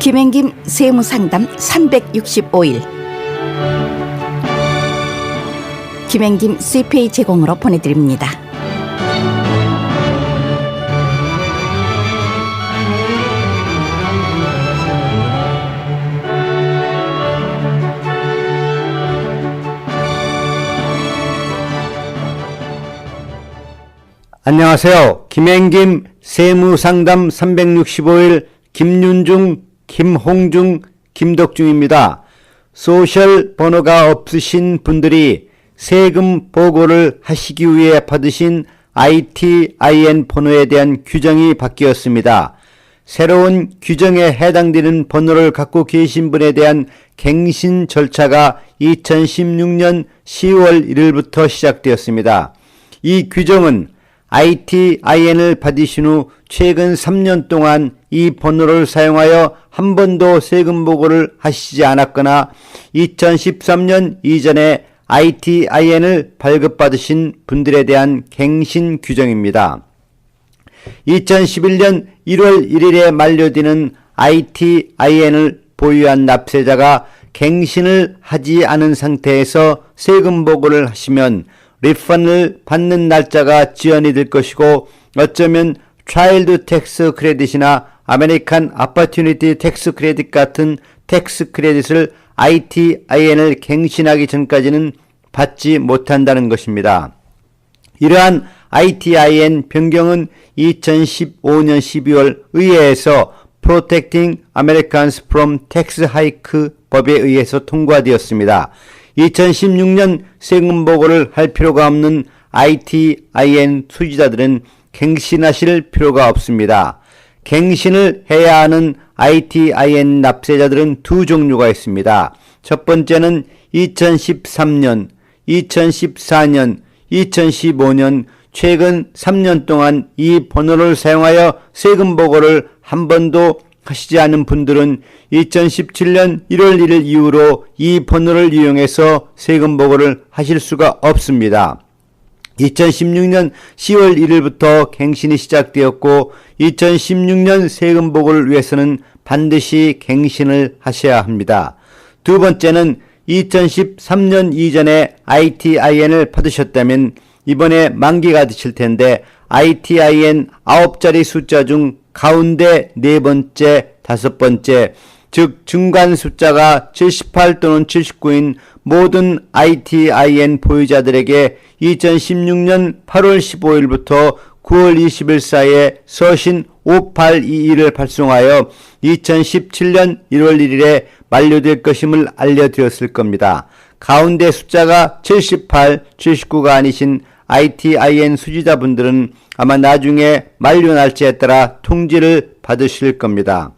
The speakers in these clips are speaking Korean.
김행김 세무상담 365일 김행김 CPA 제공으로 보내드립니다. 안녕하세요. 김행김 세무상담 365일 김윤중, 김홍중, 김덕중입니다. 소셜 번호가 없으신 분들이 세금 보고를 하시기 위해 받으신 ITIN 번호에 대한 규정이 바뀌었습니다. 새로운 규정에 해당되는 번호를 갖고 계신 분에 대한 갱신 절차가 2016년 10월 1일부터 시작되었습니다. 이 규정은 ITIN을 받으신 후 최근 3년 동안 이 번호를 사용하여 한 번도 세금 보고를 하시지 않았거나 2013년 이전에 ITIN을 발급받으신 분들에 대한 갱신 규정입니다. 2011년 1월 1일에 만료되는 ITIN을 보유한 납세자가 갱신을 하지 않은 상태에서 세금 보고를 하시면 리펀을 받는 날짜가 지연이 될 것이고 어쩌면 차일드 텍스 크레딧이나 아메리칸 아퍼튜니티 텍스 크레딧 같은 텍스 크레딧을 ITIN을 갱신하기 전까지는 받지 못한다는 것입니다. 이러한 ITIN 변경은 2015년 12월 의회에서 Protecting Americans from Tax Hike 법에 의해서 통과되었습니다. 2016년 세금 보고를 할 필요가 없는 ITIN 수지자들은 갱신하실 필요가 없습니다. 갱신을 해야 하는 ITIN 납세자들은 두 종류가 있습니다. 첫 번째는 2013년, 2014년, 2015년 최근 3년 동안 이 번호를 사용하여 세금 보고를 한 번도 하시지 않은 분들은 2017년 1월 1일 이후로 이 번호를 이용해서 세금 보고를 하실 수가 없습니다. 2016년 10월 1일부터 갱신이 시작되었고 2016년 세금 보고를 위해서는 반드시 갱신을 하셔야 합니다. 두 번째는 2013년 이전에 ITIN을 받으셨다면 이번에 만기가 되실 텐데 ITIN 9자리 숫자 중 가운데 네 번째, 다섯 번째, 즉 중간 숫자가 78 또는 79인 모든 ITIN 보유자들에게 2016년 8월 15일부터 9월 20일 사이에 서신 5822를 발송하여 2017년 1월 1일에 만료될 것임을 알려드렸을 겁니다. 가운데 숫자가 78, 79가 아니신 ITIN 수지자분들은 아마 나중에 만료 날짜에 따라 통지를 받으실 겁니다.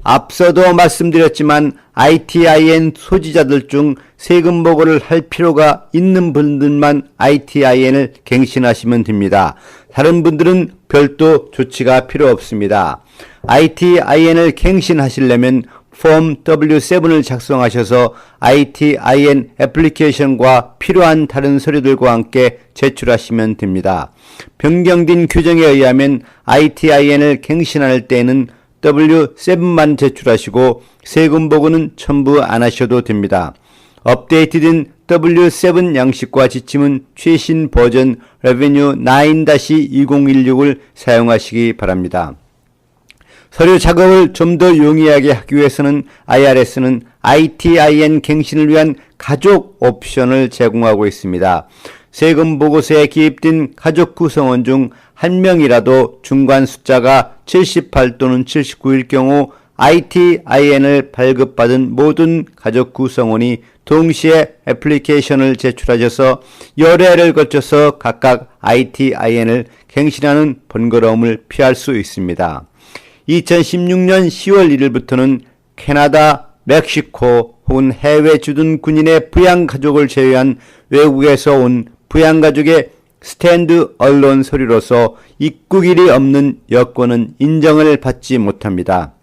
앞서도 말씀드렸지만 ITIN 소지자들 중 세금 보고를 할 필요가 있는 분들만 ITIN을 갱신하시면 됩니다. 다른 분들은 별도 조치가 필요 없습니다. ITIN을 갱신하시려면 폼 W7을 작성하셔서 ITIN 애플리케이션과 필요한 다른 서류들과 함께 제출하시면 됩니다. 변경된 규정에 의하면 ITIN을 갱신할 때에는 W7만 제출하시고 세금 보고는 첨부 안 하셔도 됩니다. 업데이트된 W7 양식과 지침은 최신 버전 Revenue 9-2016을 사용하시기 바랍니다. 서류 작업을 좀 더 용이하게 하기 위해서는 IRS는 ITIN 갱신을 위한 가족 옵션을 제공하고 있습니다. 세금 보고서에 기입된 가족 구성원 중 한 명이라도 중간 숫자가 78 또는 79일 경우 ITIN을 발급받은 모든 가족 구성원이 동시에 애플리케이션을 제출하셔서 여러 해를 거쳐서 각각 ITIN을 갱신하는 번거로움을 피할 수 있습니다. 2016년 10월 1일부터는 캐나다, 멕시코 혹은 해외 주둔 군인의 부양가족을 제외한 외국에서 온 부양가족의 스탠드 언론 서류로서 입국일이 없는 여권은 인정을 받지 못합니다.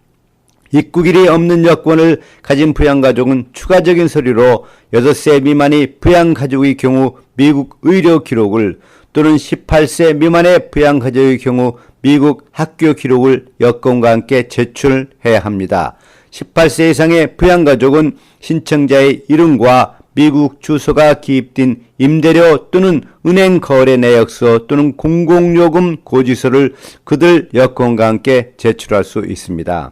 입국일이 없는 여권을 가진 부양가족은 추가적인 서류로 6세 미만의 부양가족의 경우 미국 의료 기록을 또는 18세 미만의 부양가족의 경우 미국 학교 기록을 여권과 함께 제출해야 합니다. 18세 이상의 부양가족은 신청자의 이름과 미국 주소가 기입된 임대료 또는 은행 거래 내역서 또는 공공요금 고지서를 그들 여권과 함께 제출할 수 있습니다.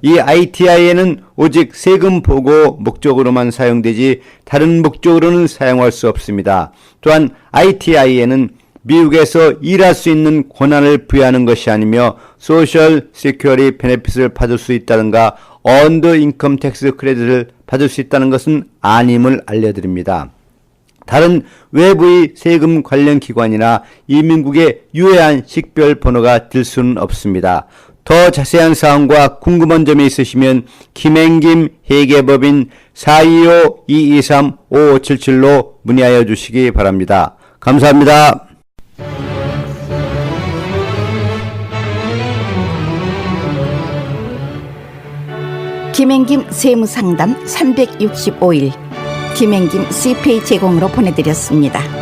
이 ITIN은 오직 세금 보고 목적으로만 사용되지 다른 목적으로는 사용할 수 없습니다. 또한 ITIN은 미국에서 일할 수 있는 권한을 부여하는 것이 아니며 소셜 시큐리티 베네핏을 받을 수 있다든가 언더 인컴 텍스 크레딧을 받을 수 있다는 것은 아님을 알려드립니다. 다른 외부의 세금 관련 기관이나 이민국의 유해한 식별 번호가 될 수는 없습니다. 더 자세한 사항과 궁금한 점이 있으시면 김행김 회계법인 425-223-5577로 문의하여 주시기 바랍니다. 감사합니다. 김행김 세무상담 365일 김행김 CPA 제공으로 보내드렸습니다.